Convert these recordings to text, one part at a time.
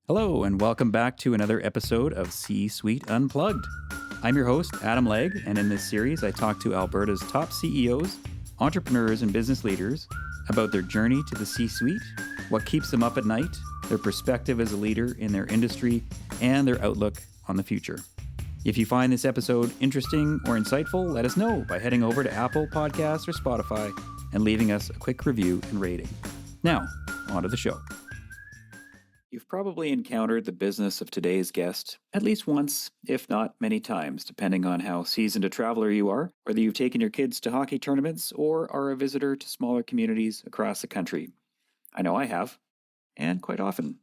Hello, and welcome back to another episode of C-Suite Unplugged. I'm your host, Adam Legg, and in this series, I talk to Alberta's top CEOs, entrepreneurs, and business leaders about their journey to the C-suite, what keeps them up at night, their perspective as a leader in their industry, and their outlook on the future. If you find this episode interesting or insightful, let us know by heading over to Apple Podcasts or Spotify and leaving us a quick review and rating. Now, on to the show. You've probably encountered the business of today's guest at least once, if not many times, depending on how seasoned a traveler you are, whether you've taken your kids to hockey tournaments or are a visitor to smaller communities across the country. I know I have, and quite often.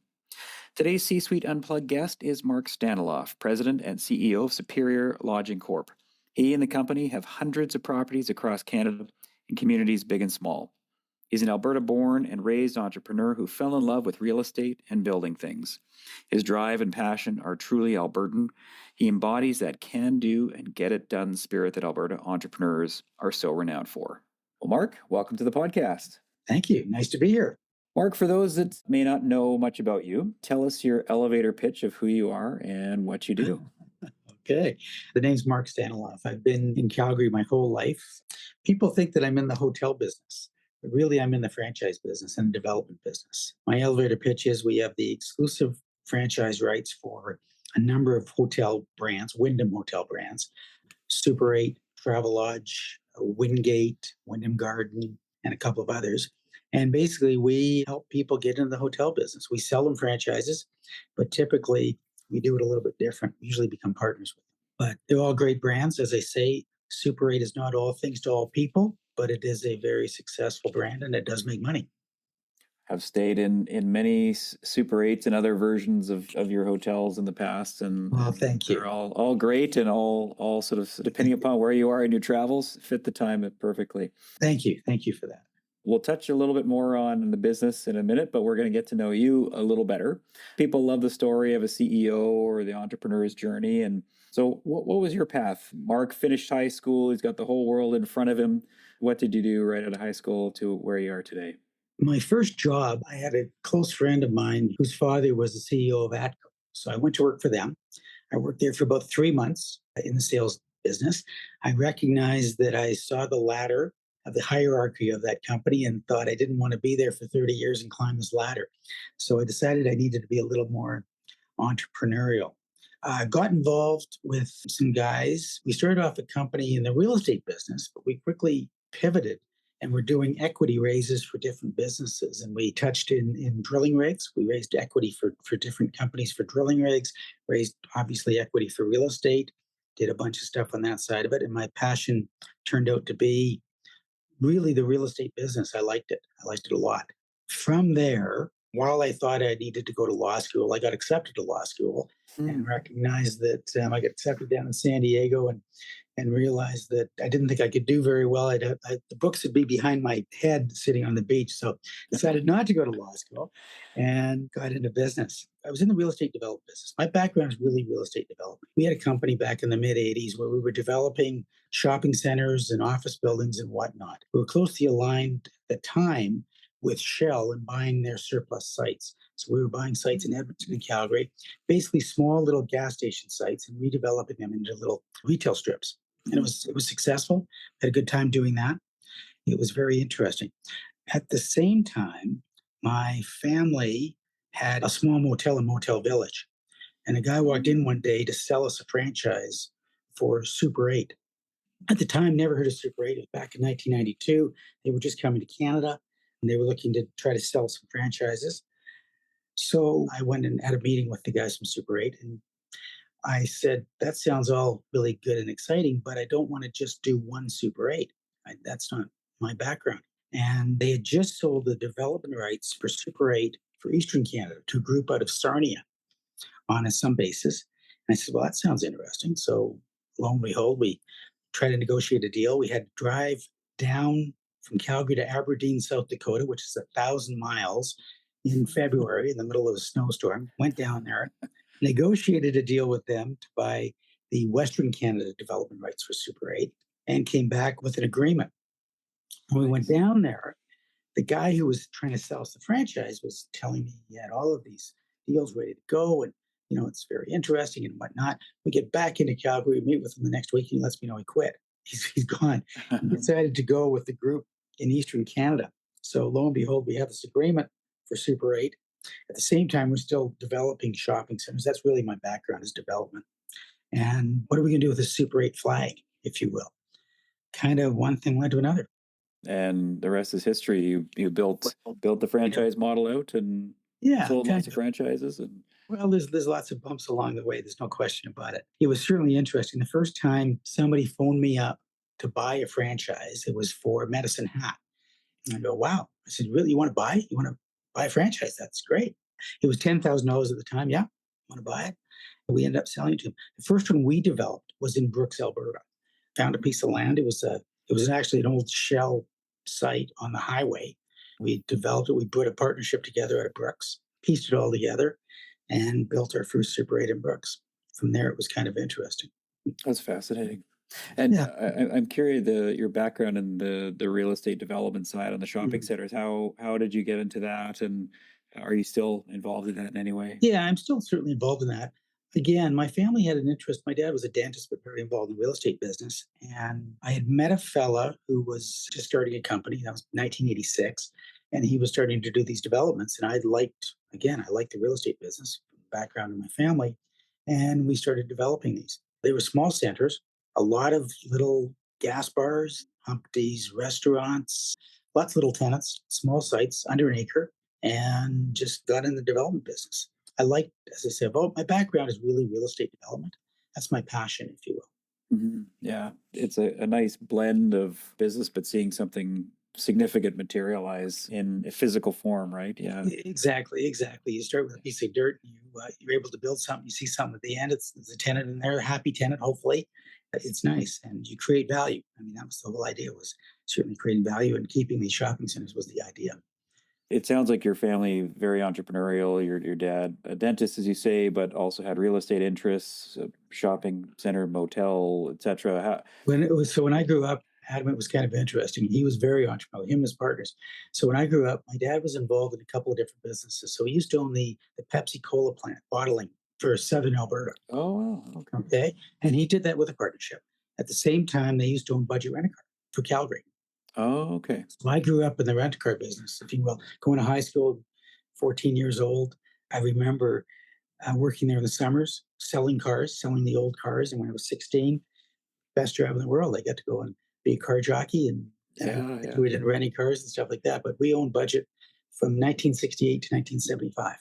Today's C-Suite Unplugged guest is Marc Staniloff, President and CEO of Superior Lodging Corp. He and the company have hundreds of properties across Canada in communities big and small. He's an Alberta-born and raised entrepreneur who fell in love with real estate and building things. His drive and passion are truly Albertan. He embodies that can-do and get-it-done spirit that Alberta entrepreneurs are so renowned for. Well, Marc, welcome to the podcast. Thank you. Nice to be here. Marc, for those that may not know much about you, tell us your elevator pitch of who you are and what you do. Okay. The name's Marc Staniloff. I've been in Calgary my whole life. People think that I'm in the hotel business. But really, I'm in the franchise business and development business. My elevator pitch is we have the exclusive franchise rights for a number of hotel brands, Wyndham hotel brands, Super 8, Travelodge, Wingate, Wyndham Garden, and a couple of others. And basically, we help people get into the hotel business. We sell them franchises, but typically we do it a little bit different. We usually become partners with them. But they're all great brands. As I say, Super 8 is not all things to all people, but it is a very successful brand and it does make money. I've stayed in many Super 8s and other versions of your hotels in the past. And Well, thank you. They're all great and all sort of, depending upon where you are in your travels, fit the time perfectly. Thank you. Thank you for that. We'll touch a little bit more on the business in a minute, but we're going to get to know you a little better. People love the story of a CEO or the entrepreneur's journey. And so what was your path? Marc finished high school. He's got the whole world in front of him. What did you do right out of high school to where you are today? My first job, I had a close friend of mine whose father was the CEO of Atco. So I went to work for them. I worked there for about 3 months in the sales business. I recognized that I saw the ladder of the hierarchy of that company and thought I didn't want to be there for 30 years and climb this ladder. So I decided I needed to be a little more entrepreneurial. I got involved with some guys. We started off a company in the real estate business, but we quickly pivoted and we're doing equity raises for different businesses. And we touched in drilling rigs. We raised equity for different companies for drilling rigs, raised obviously equity for real estate, did a bunch of stuff on that side of it. And my passion turned out to be really the real estate business. I liked it. I liked it a lot. From there, while I thought I needed to go to law school, I got accepted to law school and recognized that I got accepted down in San Diego and realized that I didn't think I could do very well. The books would be behind my head sitting on the beach. So decided not to go to law school and got into business. I was in the real estate development business. My background is really real estate development. We had a company back in the mid 80s where we were developing shopping centers and office buildings and whatnot. We were closely aligned at the time with Shell and buying their surplus sites. So we were buying sites in Edmonton and Calgary, basically small little gas station sites and redeveloping them into little retail strips. And it was successful. Had a good time doing that. It was very interesting. At the same time, my family had a small motel in Motel Village. And a guy walked in one day to sell us a franchise for Super 8. At the time, never heard of Super 8. Back in 1992, they were just coming to Canada and they were looking to try to sell some franchises. So I went and had a meeting with the guys from Super 8 and I said, that sounds all really good and exciting, but I don't want to just do one Super 8. That's not my background. And they had just sold the development rights for Super 8 for Eastern Canada to a group out of Sarnia on some basis. And I said, well, that sounds interesting. So lo and behold, we tried to negotiate a deal. We had to drive down from Calgary to Aberdeen, South Dakota, which is 1,000 miles in February in the middle of a snowstorm. Went down there, negotiated a deal with them to buy the Western Canada development rights for Super 8 and came back with an agreement. When we went down there, the guy who was trying to sell us the franchise was telling me he had all of these deal's ready to go. And, it's very interesting and whatnot. We get back into Calgary, meet with him the next week, and he lets me know he quit. He's gone. He decided to go with the group in Eastern Canada. So lo and behold, we have this agreement for Super 8. At the same time, we're still developing shopping centers. That's really my background is development. And what are we going to do with this Super 8 flag, if you will? Kind of one thing led to another. And the rest is history. You built the You know, franchise model out and yeah, sold kind lots of of. franchises. And Well, there's lots of bumps along the way. There's no question about it. It was certainly interesting. The first time somebody phoned me up to buy a franchise, it was for Medicine Hat. And I go, wow. I said, really, you want to buy? You want to buy a franchise? That's great. It was $10,000 at the time. Yeah, want to buy it? We ended up selling it to him. The first one we developed was in Brooks, Alberta. Found a piece of land. It was actually an old shell site on the highway. We developed it. We put a partnership together at Brooks, pieced it all together, and built our first Super 8 in Brooks. From there, it was kind of interesting. that's fascinating. And Yeah. I'm curious your background in the real estate development side on the shopping Mhm. centers. How did you get into that? And are you still involved in that in any way? Yeah, I'm still certainly involved in that. Again, my family had an interest. My dad was a dentist, but very involved in the real estate business. And I had met a fella who was just starting a company. That was 1986. And he was starting to do these developments. And I liked the real estate business background in my family. And we started developing these. They were small centers, a lot of little gas bars, Humpty's restaurants, lots of little tenants, small sites, under an acre, and just got in the development business. I like, as I said, well, my background is really real estate development. That's my passion, if you will. Yeah, it's a nice blend of business, but seeing something significant materialize in a physical form, right? Yeah, Exactly, exactly. You start with a piece of dirt, you're able to build something. You see something at the end. There's a tenant in there, a happy tenant, hopefully. It's nice, and you create value. I mean, that was the whole idea. Was certainly creating value and keeping these shopping centers was the idea. it sounds like your family very entrepreneurial. Your dad a dentist, as you say, but also had real estate interests, a shopping center, motel, etc. When I grew up, Adam, it was kind of interesting. He was very entrepreneurial, him and his partners. So when I grew up, my dad was involved in a couple of different businesses. So he used to own the Pepsi Cola plant, bottling for Southern Alberta. Oh wow, okay. Okay. And he did that with a partnership. At the same time, they used to own Budget Rent a Car for Calgary. Oh okay. So I grew up in the rent a car business, if you will, going to high school, 14 years old. I remember working there in the summers, selling cars, selling the old cars. And when I was 16, best job in the world. I got to go and be a car jockey and Yeah, yeah. we did renting cars and stuff like that. But we owned Budget from 1968 to 1975.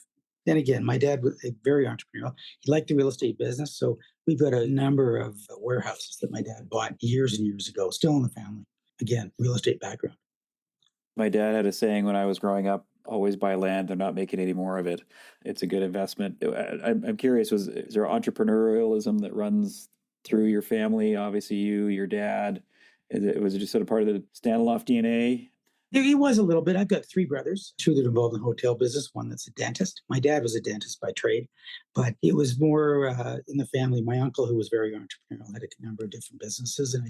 Then again, my dad was very entrepreneurial. He liked the real estate business. So we've got a number of warehouses that my dad bought years and years ago, still in the family. Again, real estate background. My dad had a saying when I was growing up: "Always buy land. They're not making any more of it. It's a good investment." I'm curious: is there entrepreneurialism that runs through your family? Obviously, your dad. Was it just sort of part of the Staniloff DNA? He was a little bit. I've got three brothers, two that are involved in the hotel business, one that's a dentist. My dad was a dentist by trade, but it was more in the family. My uncle, who was very entrepreneurial, had a number of different businesses, and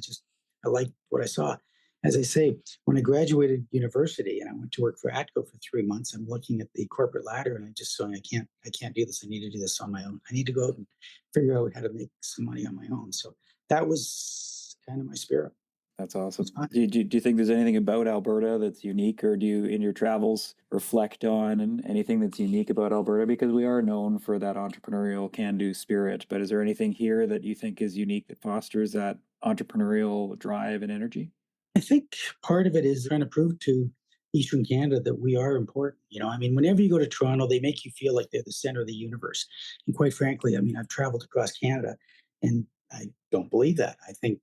I liked what I saw. As I say, when I graduated university and I went to work for ATCO for 3 months, I'm looking at the corporate ladder and I just saw I can't do this. I need to do this on my own. I need to go out and figure out how to make some money on my own. So that was kind of my spirit. That's It was awesome. fun. Do you think there's anything about Alberta that's unique, or do you, in your travels, reflect on anything that's unique about Alberta? Because we are known for that entrepreneurial can-do spirit, but is there anything here that you think is unique that fosters that entrepreneurial drive and energy? I think part of it is trying to prove to Eastern Canada that we are important. I mean, whenever you go to Toronto, they make you feel like they're the center of the universe. And quite frankly, I mean, I've traveled across Canada, and I don't believe that. I think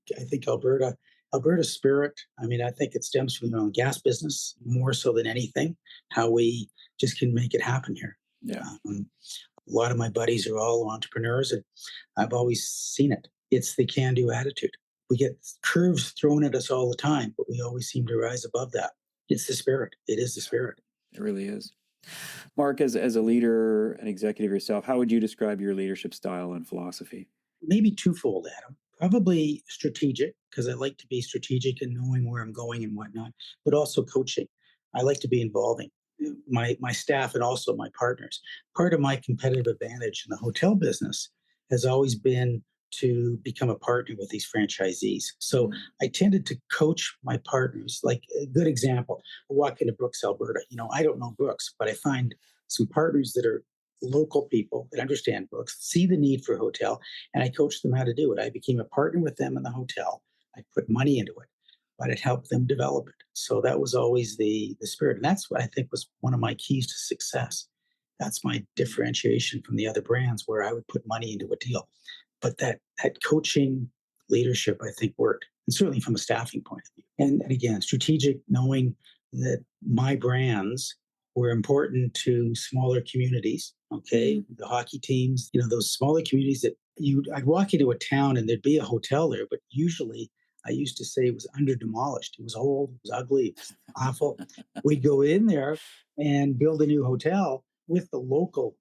Alberta's spirit. I mean, I think it stems from the oil and gas business more so than anything. How we just can make it happen here. Yeah. A lot of my buddies are all entrepreneurs, and I've always seen it. It's the can do attitude. We get curves thrown at us all the time, but we always seem to rise above that. It's the spirit. It is the Yeah, spirit. it really is. Mark, as a leader and executive yourself, how would you describe your leadership style and philosophy? Maybe twofold, Adam. Probably strategic, because I like to be strategic and knowing where I'm going and whatnot, but also coaching. I like to be involving. my staff and also my partners. Part of my competitive advantage in the hotel business has always been to become a partner with these franchisees. So Mm. I tended to coach my partners. Like a good example, I walk into Brooks, Alberta. I don't know Brooks, but I find some partners that are local people that understand Brooks, see the need for a hotel, and I coach them how to do it. I became a partner with them in the hotel. I put money into it, but it helped them develop it. So that was always the spirit. And that's what I think was one of my keys to success. That's my differentiation from the other brands where I would put money into a deal. But that coaching leadership, I think, worked. And certainly from a staffing point of view. And again, strategic, knowing that my brands were important to smaller communities. Okay. Mm. The hockey teams, those smaller communities that I'd walk into a town and there'd be a hotel there, but usually I used to say it was under demolished. It was old, it was ugly, it was awful. We'd go in there and build a new hotel with the local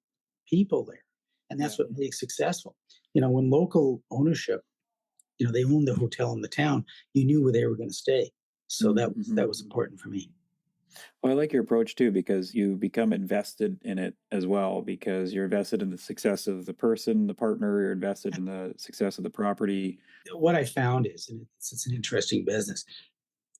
people there. And Yeah. that's what made it successful. When local ownership, they owned the hotel in the town, you knew where they were going to stay. So Mm-hmm. that was important for me. Well, I like your approach too, because you become invested in it as well, because you're invested in the success of the person, the partner, you're invested in the success of the property. What I found is, and it's an interesting business,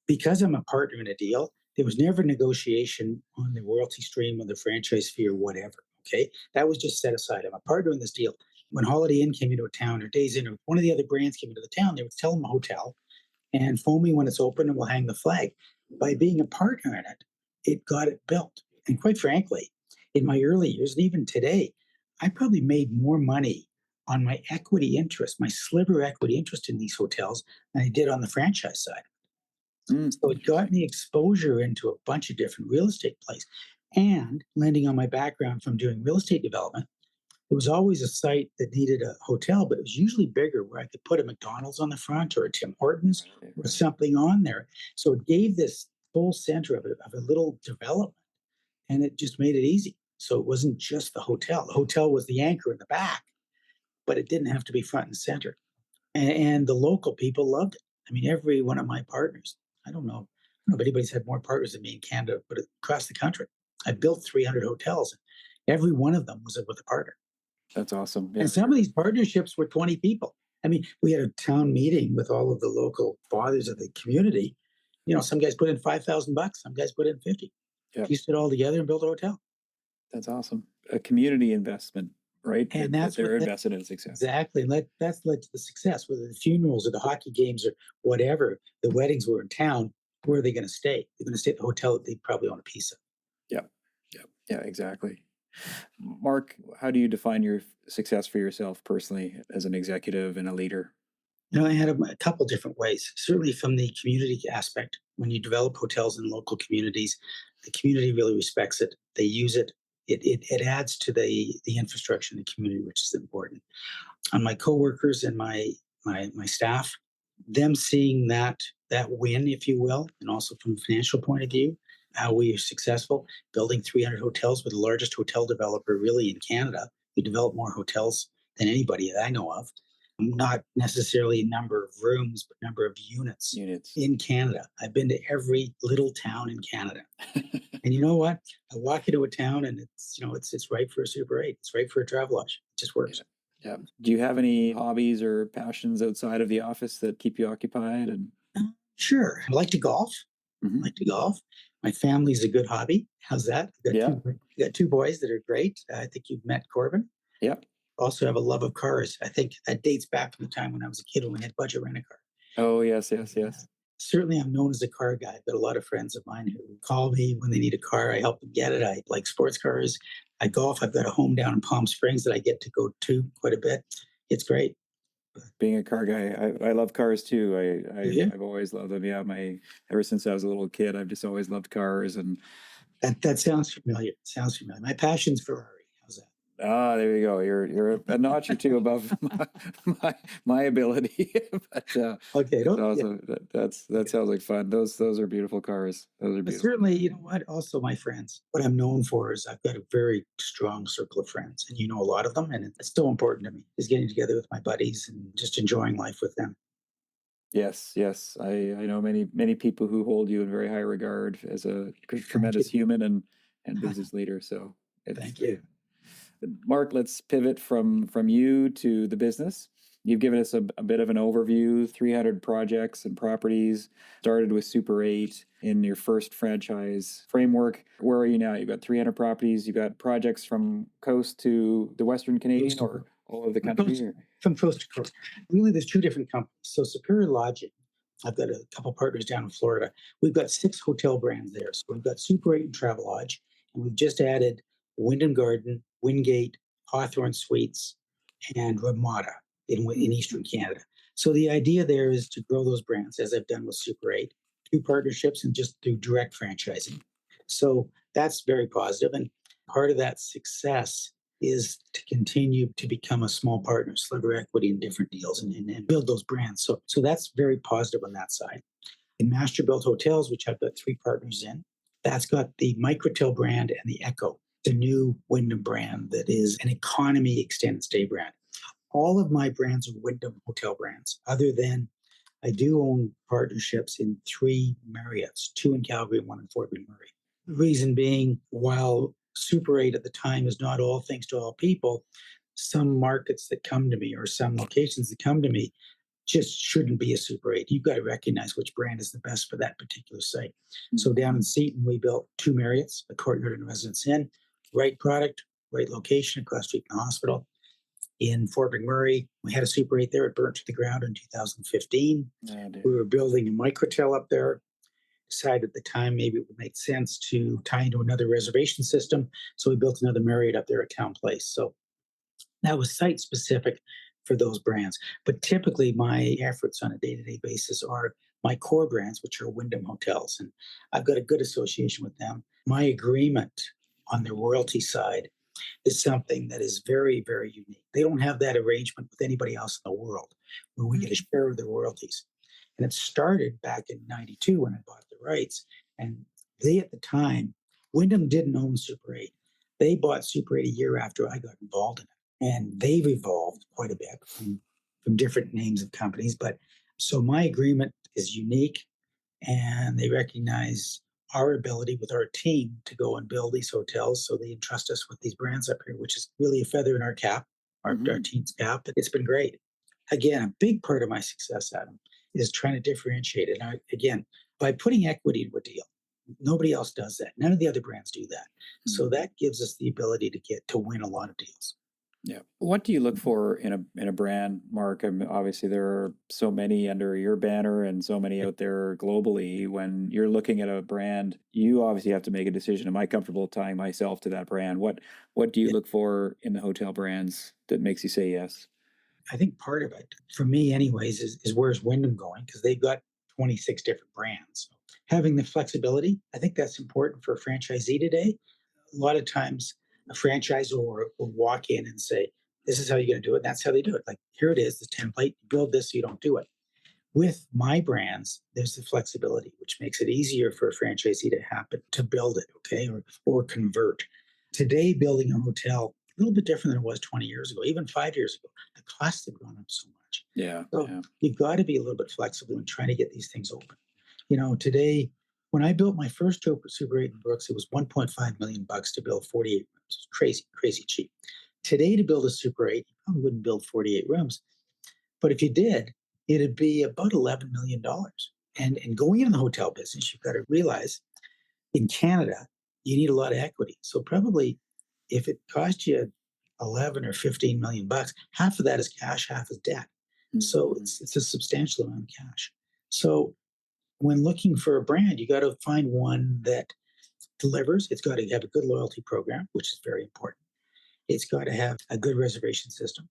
because I'm a partner in a deal, there was never negotiation on the royalty stream or the franchise fee or whatever. Okay. That was just set aside. I'm a partner in this deal. When Holiday Inn came into a town or Days Inn or one of the other brands came into the town, they would tell them a hotel and phone me when it's open and we'll hang the flag. By being a partner in it, it got it built. And quite frankly, in my early years, and even today, I probably made more money on my equity interest, my sliver equity interest in these hotels than I did on the franchise side. Mm, So it got interesting. me exposure into a bunch of different real estate plays. And lending on my background from doing real estate development, it was always a site that needed a hotel, but it was usually bigger where I could put a McDonald's on the front or a Tim Hortons Right, or right. something on there. So it gave this full center of a little development and it just made it easy. So it wasn't just the hotel. The hotel was the anchor in the back, but it didn't have to be front and center. And the local people loved it. I mean, every one of my partners, I don't know if anybody's had more partners than me in Canada, but across the country, I built 300 hotels. Every one of them was with a partner. That's awesome. And Yeah. some of these partnerships were 20 people. I mean, we had a town meeting with all of the local fathers of the community. Some guys put in $5,000, some guys put in 50, Yeah. pieced it all together and built a hotel. That's awesome. A community investment, right? And That that's what they're that invested in success. exactly. And that's led to the success, whether the funerals or the hockey games or whatever, the weddings were in town. Where are they going to stay? They're going to stay at the hotel that they probably own a piece of. Yeah. Yeah. Yeah, exactly. Mark, how do you define your success for yourself personally as an executive and a leader? I had a couple different ways. Certainly from the community aspect, when you develop hotels in local communities, the community really respects it. They use it. It adds to the infrastructure in the community, which is important. On my coworkers and my staff, them seeing that win, if you will, and also from a financial point of view, how we are successful building 300 hotels. We're the largest hotel developer really in Canada. We develop more hotels than anybody that I know of. Not necessarily number of rooms, but number of units Units. in Canada. I've been to every little town in Canada. And you know what? I walk into a town and it's right for a Super 8. It's right for a Travelodge. It just Yeah. works. Yeah. Do you have any hobbies or passions outside of the office that keep you occupied? And Sure. I like to golf. I Mhm. like to golf. My family's a good hobby. How's that? Yeah. I got two boys that are great. I think you've met Corbin. Yeah. Also have a love of cars. I think that dates back from the time when I was a kid when we had budget rent a car. Oh, yes, yes, yes. Certainly, I'm known as a car guy. I've got a lot of friends of mine who call me when they need a car. I help them get it. I like sports cars. I golf. I've got a home down in Palm Springs that I get to go to quite a bit. It's great. Being a car guy, I love cars too. Yeah, I've always loved them. Yeah, ever since I was a little kid, I've just always loved cars. And that sounds familiar. Sounds familiar. My passion's Ferrari. How's that? there you go. You're a notch or two above my ability, but Okay, it's don't yeah. awesome. That sounds like fun. Those are beautiful cars. Those are But beautiful. certainly, you know what? Also, my friends. What I'm known for is I've got a very strong circle of friends, and you know a lot of them, and it's still important to me. Is getting together with my buddies and just enjoying life with them. Yes, yes. I know many people who hold you in very high regard as a Thank tremendous you. human, and and business leader. So it's Thank you. Mark, let's pivot from you to the business. You've given us a bit of an overview, 300 projects and properties, started with Super 8 in your first franchise framework. Where are you now? You've got 300 properties. You've got projects from coast to the Western Canadian or all over the country? From coast to coast. Really, there's two different companies. So Superior Lodging, I've got a couple partners down in Florida. We've got 6 hotel brands there. So we've got Super 8 and Travelodge, and we've just added Wyndham Garden, Wingate, Hawthorne Suites, and Ramada in Eastern Canada. So the idea there is to grow those brands, as I've done with Super 8, through partnerships and just through direct franchising. So that's very positive. And part of that success is to continue to become a small partner, sliver equity in different deals and build those brands. So that's very positive on that side. In Master Built Hotels, which I've got 3 partners in, that's got the Microtel brand and the Echo, the new Wyndham brand that is an economy extended stay brand. All of my brands are Wyndham hotel brands, other than I do own partnerships in 3 Marriotts, 2 in Calgary and 1 in Fort McMurray. The reason being, while Super 8 at the time is not all things to all people, some markets that come to me or some locations that come to me just shouldn't be a Super 8. You've got to recognize which brand is the best for that particular site. So down in Seaton, we built 2 Marriotts, a Courtyard and Residence Inn, right product, right location across the street from the hospital. In Fort McMurray, we had a Super 8 there. It burnt to the ground in 2015. We were building a microtel up there. Decided at the time maybe it would make sense to tie into another reservation system. So we built another Marriott up there at Town Place. So that was site specific for those brands. But typically, my efforts on a day to day basis are my core brands, which are Wyndham Hotels. And I've got a good association with them. My agreement on the royalty side is something that is very, very unique. They don't have that arrangement with anybody else in the world where we get a share of the royalties. And it started back in 92 when I bought the rights. And they, at the time, Wyndham didn't own Super 8. They bought Super 8 a year after I got involved in it. And they've evolved quite a bit from different names of companies. But so my agreement is unique, and they recognize our ability with our team to go and build these hotels. So they entrust us with these brands up here, which is really a feather in our cap, our team's cap. It's been great. Again, a big part of my success, Adam, is trying to differentiate it. And again, by putting equity into a deal, nobody else does that. None of the other brands do that. So that gives us the ability to get to win a lot of deals. Yeah. What do you look for in a brand, Mark? I mean, obviously, there are so many under your banner and so many out there globally. When you're looking at a brand, you obviously have to make a decision. Am I comfortable tying myself to that brand? What do you look for in the hotel brands that makes you say yes? I think part of it, for me anyways, is where's Wyndham going? Because they've got 26 different brands. So having the flexibility, I think that's important for a franchisee today. A lot of times a franchisor will walk in and say, this is how you're going to do it. And that's how they do it. Like, here it is, the template, build this so you don't do it. With my brands, there's the flexibility, which makes it easier for a franchisee to happen to build it, okay, or convert. Today, building a hotel, a little bit different than it was 20 years ago, even 5 years ago. The costs have gone up so much. So you've got to be a little bit flexible in trying to get these things open. Today, when I built my first Super 8 in Brooks, it was $1.5 million to build 48 rooms. It's crazy, crazy cheap. Today, to build a Super 8, you probably wouldn't build 48 rooms. But if you did, it'd be about $11 million. And going into the hotel business, you've got to realize in Canada, you need a lot of equity. So probably if it cost you 11 or 15 million bucks, half of that is cash, half is debt. So it's a substantial amount of cash. So when looking for a brand, you got to find one that delivers. It's got to have a good loyalty program, which is very important. It's got to have a good reservation system.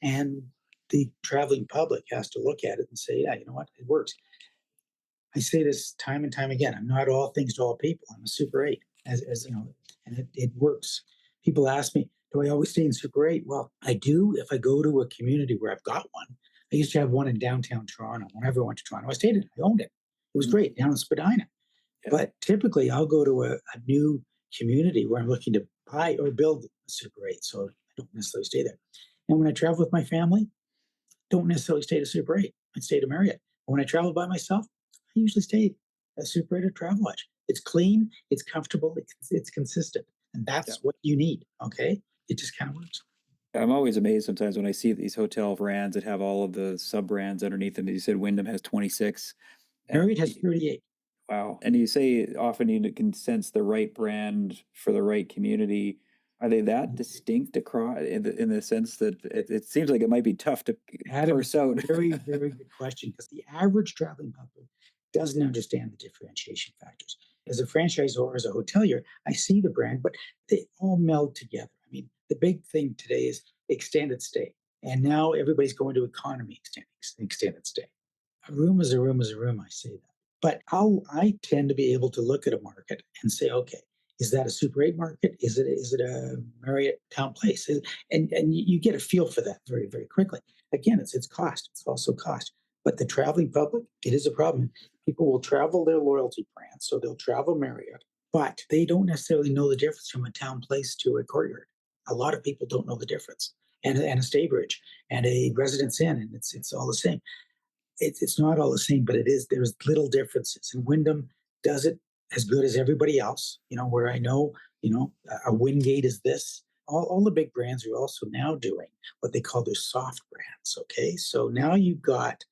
And the traveling public has to look at it and say, yeah, you know what, it works. I say this time and time again. I'm not all things to all people. I'm a Super 8, as you know, and it works. People ask me, do I always stay in Super 8? Well, I do if I go to a community where I've got one. I used to have one in downtown Toronto. Whenever I went to Toronto, I stayed in it. I owned it. It was great down in Spadina. Yeah. But typically, I'll go to a new community where I'm looking to buy or build a Super 8. So I don't necessarily stay there. And when I travel with my family, don't necessarily stay to Super 8. I stay to Marriott. When I travel by myself, I usually stay at Super 8 or Travelodge. It's clean, it's comfortable, it's consistent. And Yeah. that's what you need. Okay. It just kind of works. I'm always amazed sometimes when I see these hotel brands that have all of the sub brands underneath them. You said Wyndham has 26. And Marriott has 38. wow. And you say often you can sense the right brand for the right community. Are they that distinct across in the sense that it seems like it might be tough to Adam, parse it's a out? very, very good question because the average traveling public doesn't understand the differentiation factors. As a franchisor, as a hotelier, I see the brand, but they all meld together. I mean, the big thing today is extended stay. And now everybody's going to economy extended stay. A room is a room is a room, I say that. But how I tend to be able to look at a market and say, okay, is that a Super 8 market? Is it a Marriott Town Place? And you get a feel for that very, very quickly. Again, it's cost. It's also cost. But the traveling public, it is a problem. People will travel their loyalty brand, so they'll travel Marriott, but they don't necessarily know the difference from a Town Place to a Courtyard. A lot of people don't know the difference, and a Staybridge and a Residence Inn, and it's all the same. It's not all the same, but it is. There's little differences, and Wyndham does it as good as everybody else. Where I know, a Wingate is this. All the big brands are also now doing what they call their soft brands. Okay, so now you've got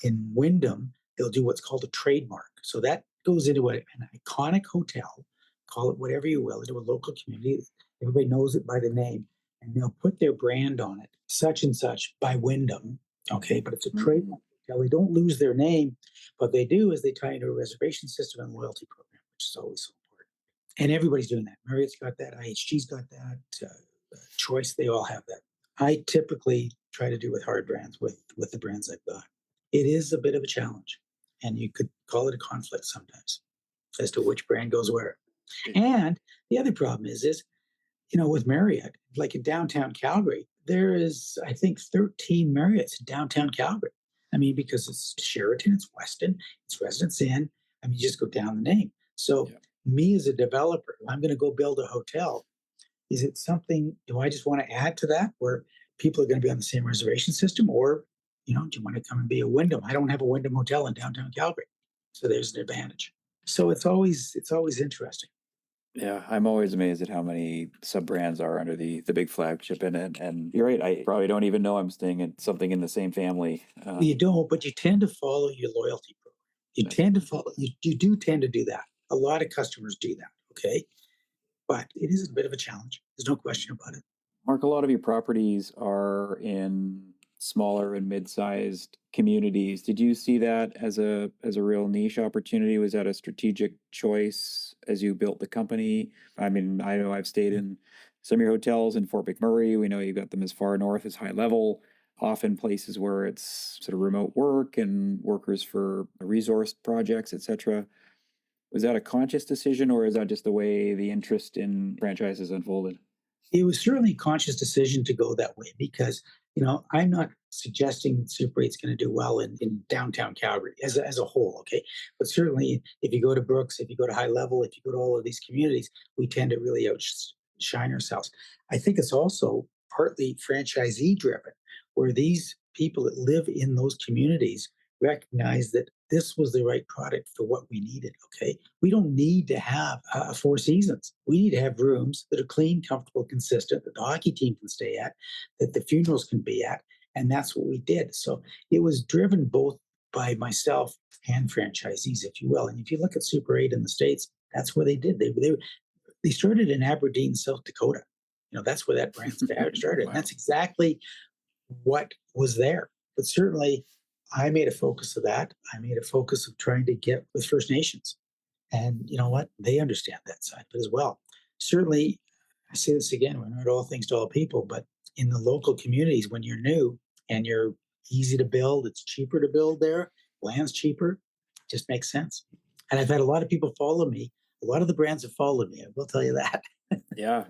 in Wyndham, they'll do what's called a trademark. So that goes into an iconic hotel, call it whatever you will, into a local community. Everybody knows it by the name, and they'll put their brand on it, such and such by Wyndham. Okay, but it's a trademark hotel. They don't lose their name. What they do is they tie into a reservation system and loyalty program, which is always so important. And everybody's doing that. Marriott's got that. IHG's got that. Choice, they all have that. I typically try to do with hard brands with the brands I've got. It is a bit of a challenge, and you could call it a conflict sometimes as to which brand goes where. And the other problem is with Marriott, like in downtown Calgary, there is I think 13 Marriotts in downtown Calgary. I mean, because it's Sheraton, it's Westin, it's Residence Inn. I mean, you just go down the name. So Yeah. me as a developer, I'm going to go build a hotel. Is it something, do I just want to add to that where people are going to be on the same reservation system? Or, do you want to come and be a Wyndham? I don't have a Wyndham hotel in downtown Calgary. So there's an advantage. So it's always interesting. Yeah, I'm always amazed at how many sub brands are under the big flagship in it. And you're right, I probably don't even know I'm staying at something in the same family. You don't, but you tend to follow your loyalty program. You That's tend to follow, you do tend to do that. A lot of customers do that. Okay. But it is a bit of a challenge. There's no question about it. Mark, a lot of your properties are in smaller and mid-sized communities. Did you see that as a real niche opportunity? Was that a strategic choice as you built the company? I mean, I know I've stayed in some of your hotels in Fort McMurray. We know you've got them as far north as High Level, often places where it's sort of remote work and workers for resource projects, etc. Was that a conscious decision, or is that just the way the interest in franchises unfolded? It was certainly a conscious decision to go that way because, I'm not suggesting Super 8's going to do well in downtown Calgary as a whole. Okay. But certainly if you go to Brooks, if you go to High Level, if you go to all of these communities, we tend to really outshine ourselves. I think it's also partly franchisee driven, where these people that live in those communities recognize that this was the right product for what we needed. Okay. We don't need to have Four Seasons. We need to have rooms that are clean, comfortable, consistent, that the hockey team can stay at, that the funerals can be at. And that's what we did. So it was driven both by myself and franchisees, if you will. And if you look at Super 8 in the States, that's where they did. They started in Aberdeen, South Dakota. That's where that brand started. Wow. And that's exactly what was there. But certainly, I made a focus of that. I made a focus of trying to get with First Nations. And you know what? They understand that side of it as well. Certainly, I say this again, we're not all things to all people, but in the local communities, when you're new and you're easy to build, it's cheaper to build there, land's cheaper, it just makes sense. And I've had a lot of people follow me. A lot of the brands have followed me. I will tell you that. Yeah,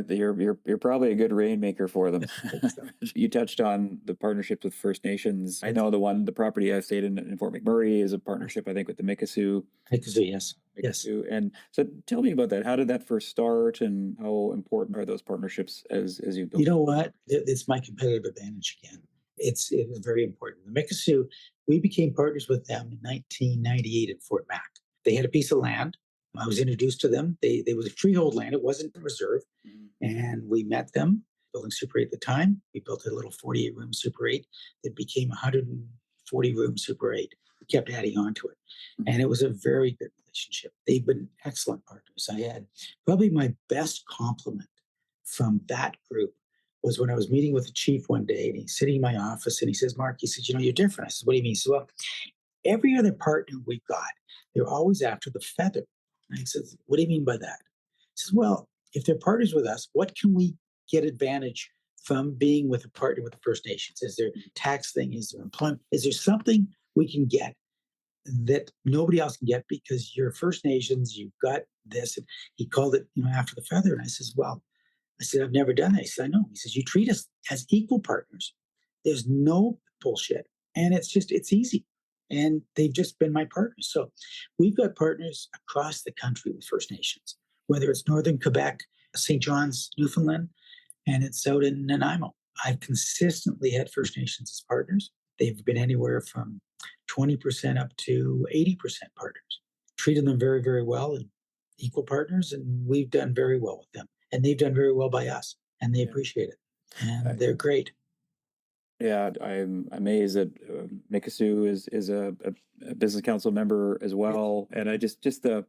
you're probably a good rainmaker for them. So, You touched on the partnerships with First Nations. I know the property I stayed in Fort McMurray is a partnership, I think, with the Mikisew. yes. Yes. Mikisew. And so tell me about that. How did that first start, and how important are those partnerships as you You build? know what? It's my competitive advantage again. It was very important. The Mikisew, we became partners with them in 1998 in Fort Mac. They had a piece of land. I was introduced to them. They was freehold land. It wasn't reserve. Mhm. And we met them, building Super 8 at the time. We built a little 48 room Super 8 that became 140 room Super 8. We kept adding on to it. Mhm. And it was a very good relationship. They've been excellent partners. I had probably my best compliment from that group was when I was meeting with the chief one day and he's sitting in my office and he says, Mark, he says, you're different. I said, what do you mean? He said, well, every other partner we've got, they're always after the feather. And I said, what do you mean by that? He says, well, if they're partners with us, what can we get advantage from being with a partner with the First Nations? Is there tax thing? Is there employment? Is there something we can get that nobody else can get because you're First Nations, you've got this. And he called it, after the feather. And I says, well, I said, I've never done that. He said, I know. He says, you treat us as equal partners. There's no bullshit. And it's easy. And they've just been my partners. So we've got partners across the country with First Nations, whether it's Northern Quebec, St. John's, Newfoundland, and it's out in Nanaimo. I've consistently had First Nations as partners. They've been anywhere from 20% up to 80% partners. Treated them very, very well and equal partners, and we've done very well with them. And they've done very well by us, and they Yeah. appreciate it. And I, they're great. yeah, I'm amazed that Mikasu is a business council member as well, and I just the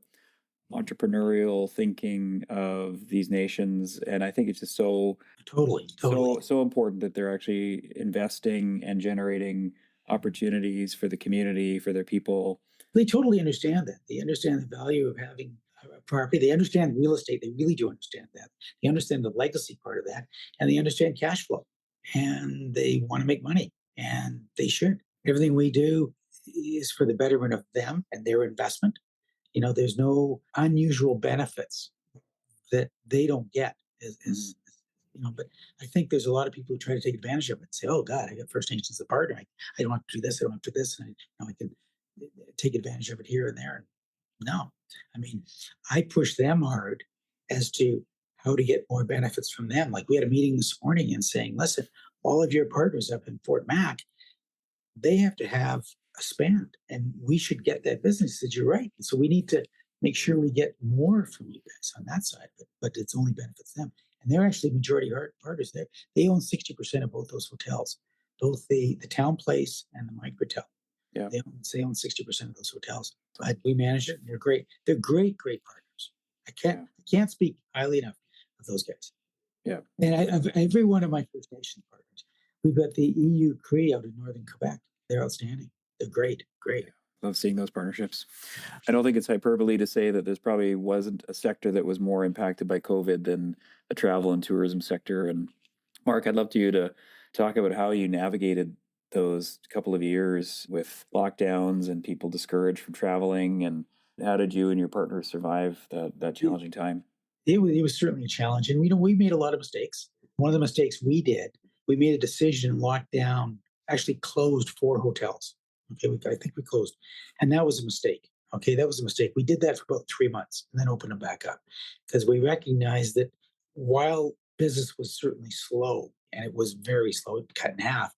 entrepreneurial thinking of these nations, and I think it's just Totally, totally. so important that they're actually investing and generating opportunities for the community, for their people. They totally understand that. They understand the value of having a property. They understand real estate. They really do understand that. They understand the legacy part of that, and they understand cash flow. And they want to make money, and they should. Everything we do is for the betterment of them and their investment. There's no unusual benefits that they don't get. Mhm. But I think there's a lot of people who try to take advantage of it and say, "Oh God, I got First Nations as a partner. I don't have to do this. I don't have to do this, and I can take advantage of it here and there." And no, I mean, I push them hard as to how to get more benefits from them. Like we had a meeting this morning and saying, "Listen, all of your partners up in Fort Mac, they have to have a span, and we should get that business." He said, "You're right. So we need to make sure we get more from you guys on that side, but it's only benefits them." And they're actually majority partners there. They own 60% of both those hotels, both the town place and the Microtel. Yeah. They own 60% of those hotels. But we manage it, and they're great. They're great, great partners. I can't Yeah. I can't speak highly enough of those guys. Yeah. And of every one of my First Nations partners, we've got the EU Cree out in northern Quebec. They're outstanding. They're great, great. Yeah. Love seeing those partnerships. I don't think it's hyperbole to say that there's probably wasn't a sector that was more impacted by COVID than the travel and tourism sector. And Mark, I'd love you to talk about how you navigated those couple of years with lockdowns and people discouraged from traveling, and how did you and your partner survive that It, challenging time? it was certainly a challenge, and we made a lot of mistakes. One of the mistakes we did, we made a decision and locked down, actually closed 4 hotels. Okay, I think we closed, and that was a mistake. Okay, that was a mistake. We did that for about 3 months and then opened them back up because we recognized that while business was certainly slow, and it was very slow, it cut in half,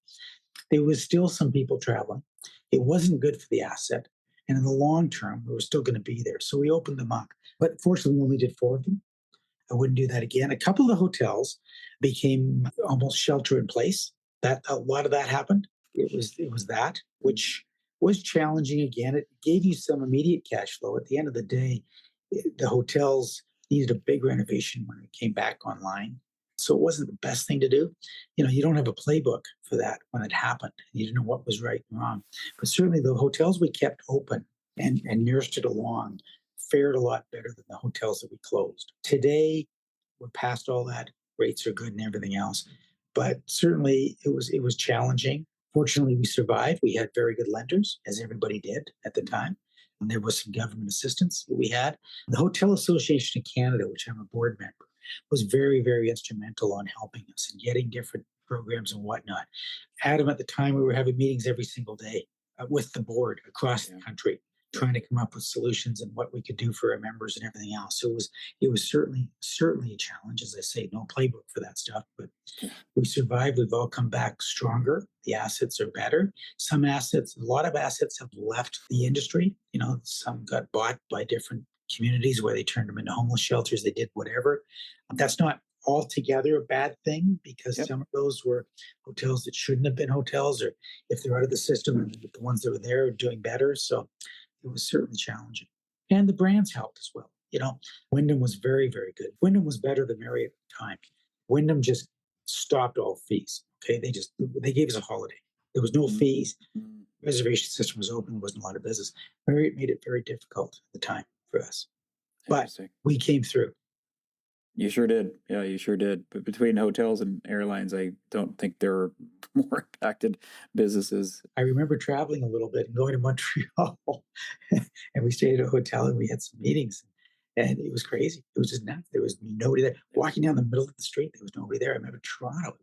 there was still some people traveling. It wasn't good for the asset. And in the long term, we were still going to be there. So we opened them up. But fortunately, we only did 4 of them. I wouldn't do that again. A couple of the hotels became almost shelter in place. That a lot of that happened. It was that, which was challenging again. It gave you some immediate cash flow. At the end of the day, the hotels needed a big renovation when it came back online. So it wasn't the best thing to do. You don't have a playbook for that when it happened. You didn't know what was right and wrong. But certainly the hotels we kept open and nursed it along fared a lot better than the hotels that we closed. Today, we're past all that. Rates are good and everything else, but certainly it was challenging. Fortunately, we survived. We had very good lenders, as everybody did at the time, and there was some government assistance that we had. The Hotel Association of Canada, which I'm a board member, was very, very instrumental on helping us and getting different programs and whatnot. Adam, at the time, we were having meetings every single day with the board across the Yeah. country, trying to come up with solutions and what we could do for our members and everything else. So it was certainly a challenge. As I say, no playbook for that stuff, but Yeah. we survived. We've all come back stronger. The assets are better. A lot of assets have left the industry. Some got bought by different communities where they turned them into homeless shelters. They did whatever. That's not altogether a bad thing because Yep. some of those were hotels that shouldn't have been hotels, or if they're out of the system, and the ones that were there are doing better. So it was certainly challenging. And the brands helped as well. Wyndham was very, very good. Wyndham was better than Marriott at the time. Wyndham just stopped all fees. Okay. They gave us a holiday. There was no fees. Mm. Reservation system was open. There wasn't a lot of business. Marriott made it very difficult at the time for us. But Interesting. we came through. You sure did. Yeah, you sure did. But between hotels and airlines, I don't think there are more impacted businesses. I remember traveling a little bit and going to Montreal, and we stayed at a hotel and we had some meetings, and it was crazy. It was just nuts. There was nobody there. Walking down the middle of the street, there was nobody there. I remember Toronto.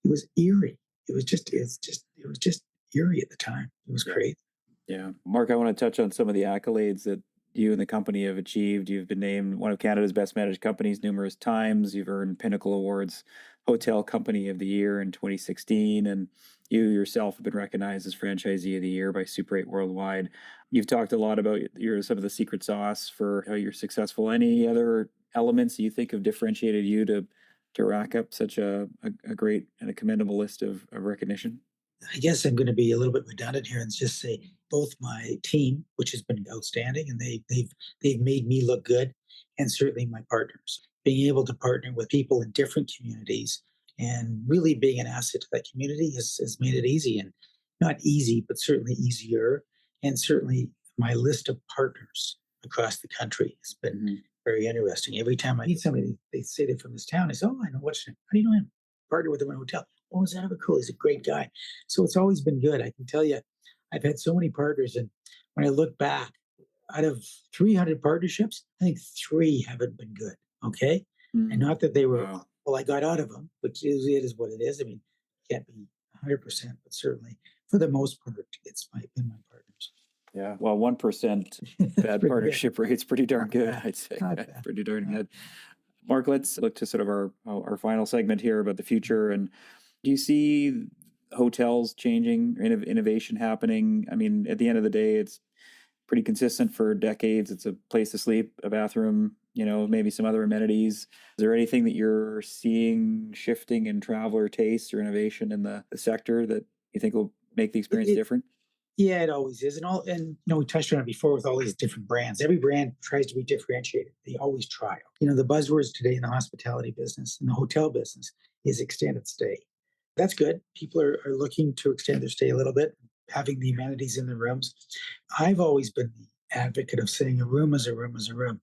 It was eerie. It was just eerie at the time. It was Yeah. crazy. Yeah. Mark, I want to touch on some of the accolades that you and the company have achieved. You've been named one of Canada's best managed companies numerous times. You've earned Pinnacle Awards Hotel Company of the Year in 2016. And you yourself have been recognized as Franchisee of the Year by Super 8 Worldwide. You've talked a lot about some of the secret sauce for how you're successful. Any other elements you think have differentiated you to rack up such a great and a commendable list of recognition? I guess I'm going to be a little bit redundant here and just say both my team, which has been outstanding, and they've made me look good, and certainly my partners. Being able to partner with people in different communities and really being an asset to that community has made it easy, and not easy, but certainly easier. And certainly my list of partners across the country has been Mhm. very interesting. Every time I meet somebody, they say they're from this town. I say, "Oh, I know what's your name. How do you know him? Partner with him in a hotel. Oh, is that ever cool? He's a great guy." So it's always been good. I can tell you, I've had so many partners, and when I look back, out of 300 partnerships, I think three haven't been good. Okay, and Mm. not that they were Wow. well. I got out of them, which is what it is. I mean, you can't be 100%, but certainly for the most part, been my partners. Yeah. Well, 1% It's bad pretty good. partnership rate's pretty darn Not good, bad. I'd say. Not bad. Pretty darn Not good. Mark, let's look to sort of our final segment here about the future. And do you see hotels changing, innovation happening? I mean, at the end of the day, it's pretty consistent for decades. It's a place to sleep, a bathroom, maybe some other amenities. Is there anything that you're seeing shifting in traveler tastes or innovation in the sector that you think will make the experience bad. different? Yeah, it always is. We touched on it before with all these different brands. Every brand tries to be differentiated. They always try. The buzzwords today in the hospitality business and the hotel business is extended stay. That's good. People are looking to extend their stay a little bit, having the amenities in the rooms. I've always been the advocate of saying a room is a room is a room.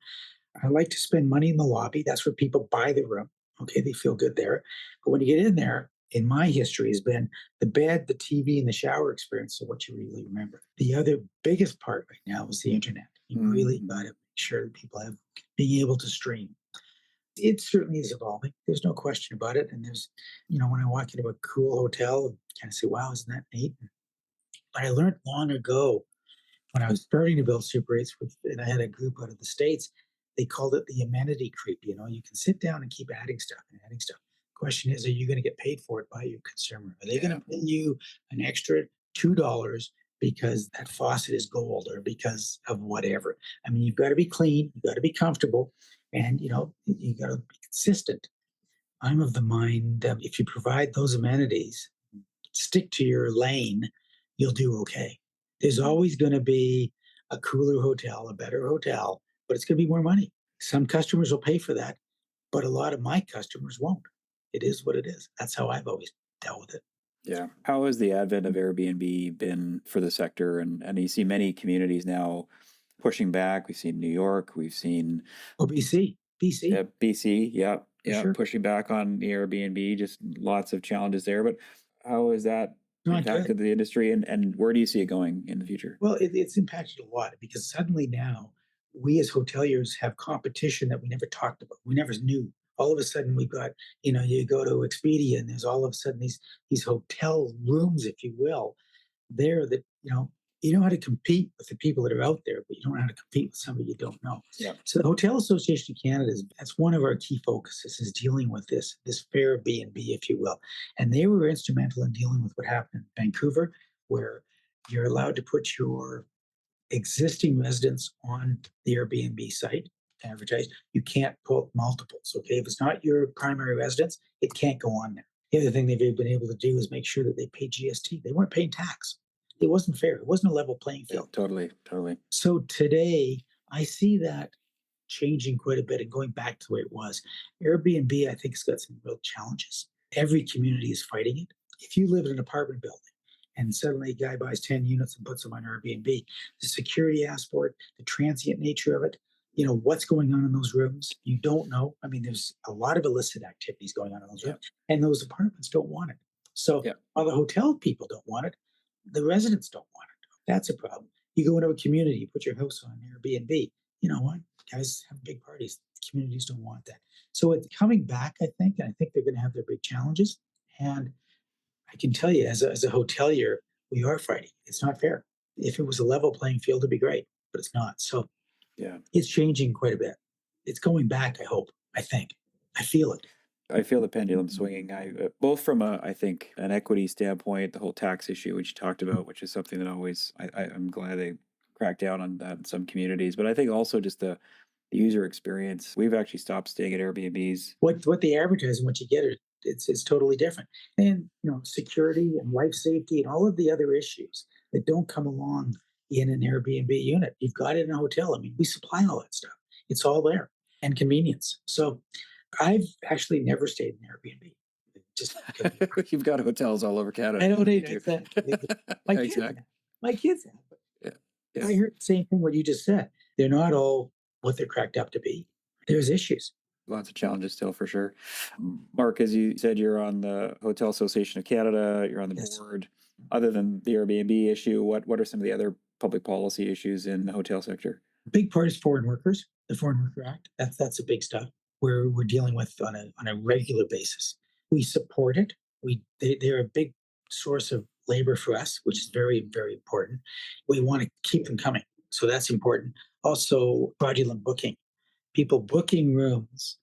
I like to spend money in the lobby. That's where people buy the room. Okay, they feel good there. But when you get in there, in my history, has been the bed, the TV, and the shower experience are what you really remember. The other biggest part right now is the internet. You really got to Mm-hmm. make sure that people have being able to stream. It certainly is evolving. There's no question about it. And when I walk into a cool hotel and kind of say, wow, isn't that neat? But I learned long ago when I was starting to build Super 8s and I had a group out of the States, they called it the amenity creep. You can sit down and keep adding stuff and adding stuff. Question is, are you going to get paid for it by your consumer? Are they going Yeah. to pay you an extra $2 because that faucet is gold or because of whatever? I mean, you've got to be clean, you've got to be comfortable, and you got to be consistent. I'm of the mind that if you provide those amenities, stick to your lane, you'll do okay. There's Mhm. always going to be a cooler hotel, a better hotel, but it's going to be more money. Some customers will pay for that, but a lot of my customers won't. It is what it is. That's how I've always dealt with it. Yeah. How has the advent of Airbnb been for the sector? And you see many communities now pushing back. We've seen New York, we've seen Oh, BC, BC, yeah, for yeah, sure. pushing back on the Airbnb, just lots of challenges there. But how has that Not good. impacted the industry and where do you see it going in the future? Well, it's impacted a lot because suddenly now we as hoteliers have competition that we never talked about. We never knew. All of a sudden we've got, you go to Expedia and there's all of a sudden these hotel rooms, if you will, there that, you know how to compete with the people that are out there, but you don't know how to compete with somebody you don't know. Yeah. So the Hotel Association of Canada that's one of our key focuses is dealing with this fair B&B, if you will. And they were instrumental in dealing with what happened in Vancouver, where you're allowed to put your existing residents on the Airbnb site to advertise. You can't put multiples. Okay. If it's not your primary residence, it can't go on there. The other thing they've been able to do is make sure that they pay GST. They weren't paying tax. It wasn't fair. It wasn't a level playing Yeah, field. totally. So today, I see that changing quite a bit and going back to the way it was. Airbnb, I think, has got some real challenges. Every community is fighting it. If you live in an apartment building and suddenly a guy buys 10 units and puts them on Airbnb, the security aspect, the transient nature of it, what's going on in those rooms, you don't know. I mean, there's a lot of illicit activities going on in those rooms, and those apartments don't want it. So while the hotel people don't want it, the residents don't want it. That's a problem. You go into a community, you put your house on Airbnb. You know what? Guys have big parties. Communities don't want that. So it's coming back, I think, and I think they're going to have their big challenges. And I can tell you, as a hotelier, we are fighting. It's not fair. If it was a level playing field, it'd be great, but it's not. So it's changing quite a bit. It's going back, I hope, I think. I feel it. I feel the pendulum swinging. Both from I think an equity standpoint, the whole tax issue which you talked about, which is something that I'm glad they cracked down on that in some communities. But I think also just the user experience. We've actually stopped staying at Airbnbs. What they advertise and what you get, it's totally different. And security and life safety and all of the other issues that don't come along in an Airbnb unit. You've got it in a hotel. I mean, we supply all that stuff. It's all there, and convenience. So I've actually never stayed in Airbnb. Just You've got hotels all over Canada. I don't need it. My kids have. Yeah. I heard the same thing what you just said. They're not all what they're cracked up to be. There's issues. Lots of challenges still, for sure. Mark, as you said, you're on the Hotel Association of Canada. You're on the board. Other than the Airbnb issue, what are some of the other public policy issues in the hotel sector? Big part is foreign workers. The Foreign Worker Act. That's a big stuff we're dealing with on a regular basis. We support it. They're a big source of labor for us, which is very, very important. We want to keep them coming. So that's important. Also, fraudulent booking. People booking rooms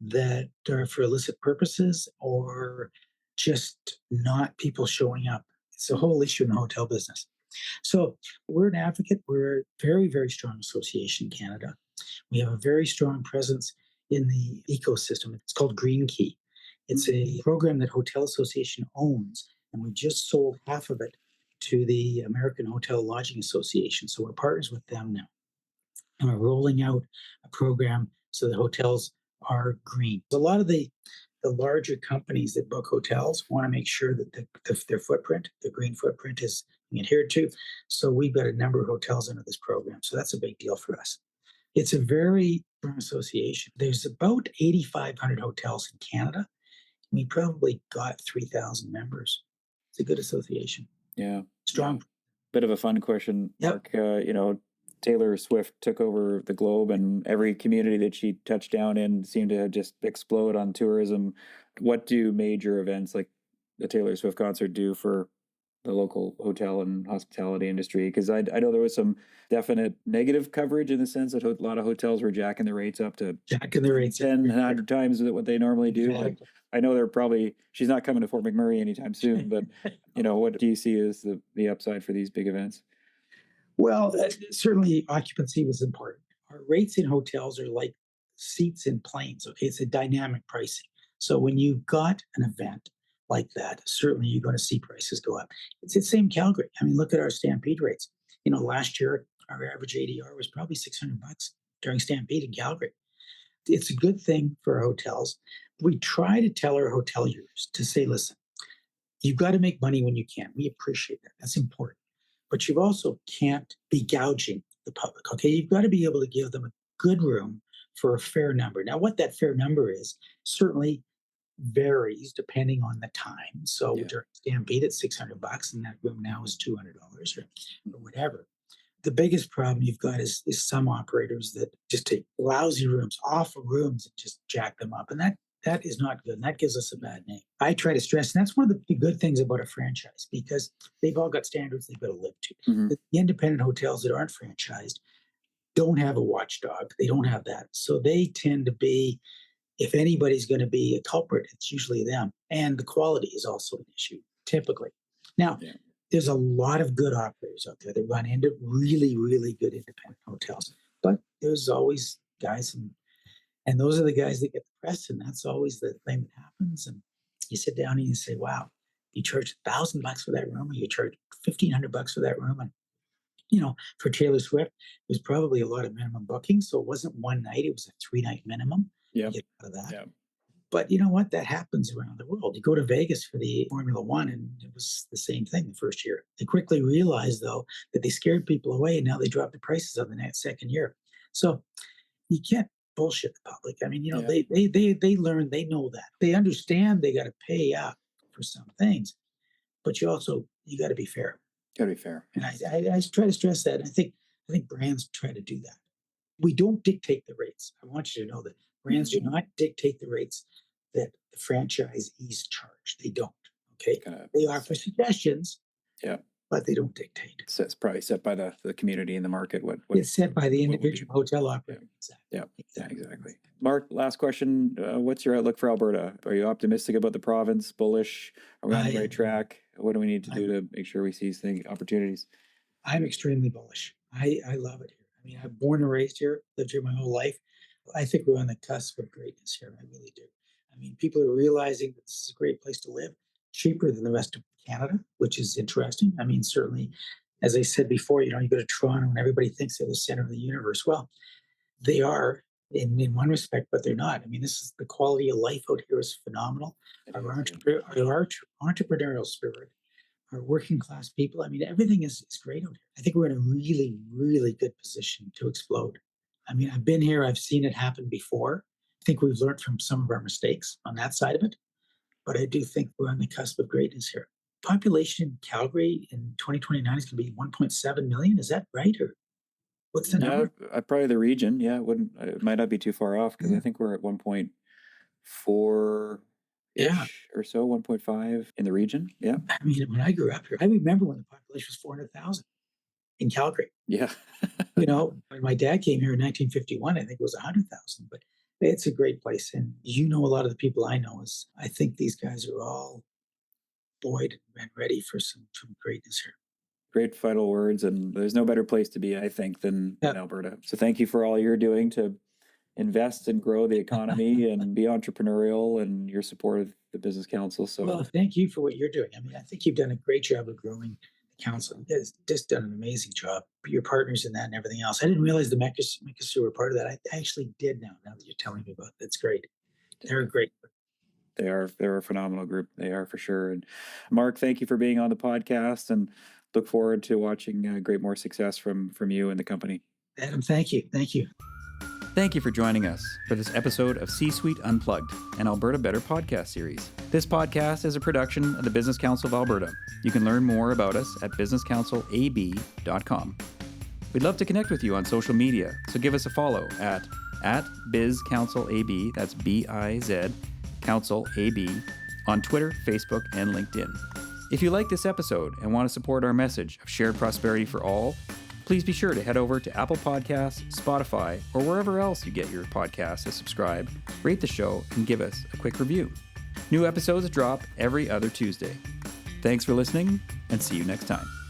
that are for illicit purposes or just not people showing up. It's a whole issue in the hotel business. So we're an advocate. We're a very, very strong association in Canada. We have a very strong presence in the ecosystem. It's called Green Key. It's a program that Hotel Association owns, and we just sold half of it to the American Hotel Lodging Association. So we're partners with them now. And we're rolling out a program so the hotels are green. A lot of the larger companies that book hotels want to make sure that their footprint, the green footprint, is adhered to. So we've got a number of hotels under this program. So that's a big deal for us. It's a very strong association. There's about 8,500 hotels in Canada. We probably got 3,000 members. It's a good association. Yeah. Strong. Bit of a fun question, Mark. Taylor Swift took over the globe, and every community that she touched down in seemed to just explode on tourism. What do major events like the Taylor Swift concert do for the local hotel and hospitality industry? Because I know there was some definite negative coverage in the sense that a lot of hotels were jacking the rates up to 10, 100 times what they normally do. Exactly. Like, I know she's not coming to Fort McMurray anytime soon, but what do you see as the upside for these big events? Well, certainly occupancy was important. Our rates in hotels are like seats in planes. Okay, it's a dynamic pricing. So when you've got an event like that, certainly you're going to see prices go up. It's the same Calgary. I mean, look at our Stampede rates. Last year our average ADR was probably $600 during Stampede in Calgary. It's a good thing for our hotels. We try to tell our hoteliers to say, listen, you've got to make money when you can. We appreciate that. That's important. But you also can't be gouging the public. Okay, you've got to be able to give them a good room for a fair number. Now, what that fair number is certainly varies depending on the time. So during Stampede, it's $600, and that room now is $200 or whatever. The biggest problem you've got is some operators that just take lousy rooms, awful rooms, and just jack them up, and that is not good. And that gives us a bad name. I try to stress, and that's one of the good things about a franchise, because they've all got standards they've got to live to. Mm-hmm. The independent hotels that aren't franchised don't have a watchdog. They don't have that. So they tend to be, if anybody's going to be a culprit, it's usually them. And the quality is also an issue, typically. Now, There's a lot of good operators out there that run into really, really good independent hotels. But there's always guys, and those are the guys that get the press, and that's always the thing that happens. And you sit down and you say, "Wow, you charge $1,000 for that room, or you charge $1,500 for that room." And for Taylor Swift, it was probably a lot of minimum bookings, so it wasn't one night; it was a 3-night minimum. Yeah. Get out of that. Yeah. But you know what? That happens around the world. You go to Vegas for the Formula One, and it was the same thing the first year. They quickly realized, though, that they scared people away, and now they dropped the prices on the next second year. So you can't bullshit the public. I mean, Yeah. they learn, they know that. They understand they got to pay up for some things, but you got to be fair. Gotta be fair. And I try to stress that. I think brands try to do that. We don't dictate the rates. I want you to know that brands do not dictate the rates that the franchisees charge. They don't. Okay. They offer suggestions. Yeah. But they don't dictate. It's probably set by the community and the market. What it's set by the individual hotel operator. Yeah. Exactly. Marc, last question. What's your outlook for Alberta? Are you optimistic about the province? Bullish? Are we on the right track? What do we need to do to make sure we seize opportunities? I'm extremely bullish. I love it here. I mean, I'm born and raised here, lived here my whole life. I think we're on the cusp of greatness here. I really do. I mean, people are realizing that this is a great place to live, cheaper than the rest of Canada, which is interesting. I mean, certainly, as I said before, you go to Toronto and everybody thinks they're the center of the universe. Well, they are in one respect, but they're not. I mean, this is the quality of life out here is phenomenal. Our entrepreneurial spirit, our working class people. I mean, everything is great out here. I think we're in a really, really good position to explode. I mean, I've been here, I've seen it happen before. I think we've learned from some of our mistakes on that side of it. But I do think we're on the cusp of greatness here. Population in Calgary in 2029 is going to be 1.7 million. Is that right? Or what's the number? Probably the region. Yeah, it might not be too far off because I think we're at 1.4 or so, 1.5 in the region. Yeah. I mean, when I grew up here, I remember when the population was 400,000 in Calgary. Yeah. When my dad came here in 1951, I think it was 100,000. But it's a great place. And a lot of the people I know I think these guys are all buoyed and ready for some greatness here. Great final words. And there's no better place to be, I think, than Alberta. So thank you for all you're doing to invest and grow the economy and be entrepreneurial and your support of the Business Council. So, well, thank you for what you're doing. I mean, I think you've done a great job of growing the council. You guys just done an amazing job. Your partners in that and everything else. I didn't realize the Meccasu were part of that. I actually did now that you're telling me about it. That's great. They're great. They're a phenomenal group. They are for sure. And Marc, thank you for being on the podcast and look forward to watching great more success from you and the company. Adam, thank you. Thank you. Thank you for joining us for this episode of C-Suite Unplugged, an Alberta Better podcast series. This podcast is a production of the Business Council of Alberta. You can learn more about us at businesscouncilab.com. We'd love to connect with you on social media, so give us a follow at BizCouncilAB, that's B-I-Z, Council AB, on Twitter, Facebook, and LinkedIn. If you like this episode and want to support our message of shared prosperity for all, please be sure to head over to Apple Podcasts, Spotify, or wherever else you get your podcasts to subscribe, rate the show, and give us a quick review. New episodes drop every other Tuesday. Thanks for listening, and see you next time.